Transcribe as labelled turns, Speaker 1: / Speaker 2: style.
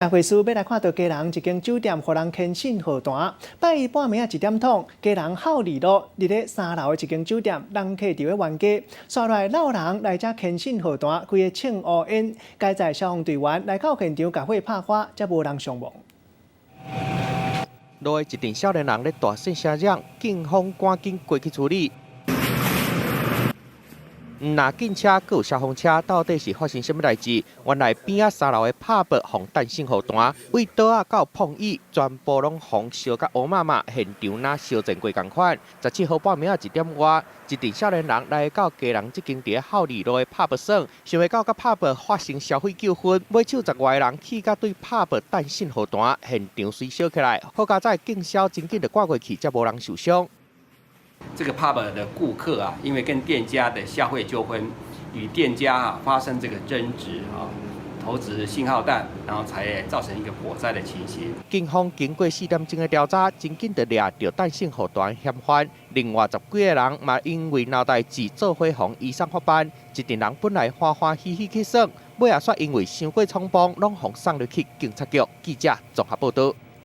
Speaker 1: 会师要来看到家人一间酒店，互人牵线号单。拜一半暝1点钟，家人孝利路伫咧3楼的一间酒店，人客伫咧冤家，刷来老人来遮牵线号单，规个庆乌烟。该在消防队员来到现场，甲火拍花，才无人伤亡。
Speaker 2: 路的一阵少年人咧大声声嚷，警方赶紧过去处理。 那警车、佮有消防车，到底是发生什么代志？原来边仔3楼的拍伯防弹信号单，为桌啊到碰椅，全部拢防烧甲乌麻麻，现场若烧成过共款。17号半暝1点外，一阵少年人来到家人这间伫孝利路的拍伯耍，想要到甲拍伯发生消费纠纷，买手10外人去甲对拍伯弹信号单，现场随烧起来，好佳在警消真紧就挂过去，才无人受伤。
Speaker 3: 这个 pub 的顾客啊，因为跟店家的消费纠纷，与店家发生这个争执投掷信号弹，然后才造成一个火灾的情形。
Speaker 2: 警方经过4点钟的调查，真紧就抓到弹信号单嫌犯，另外10几个人嘛因为闹代志做伙防移送法办，一群人本来欢欢喜喜去耍，尾也煞因为伤过冲动，拢防送入去警察局。记者综合报道。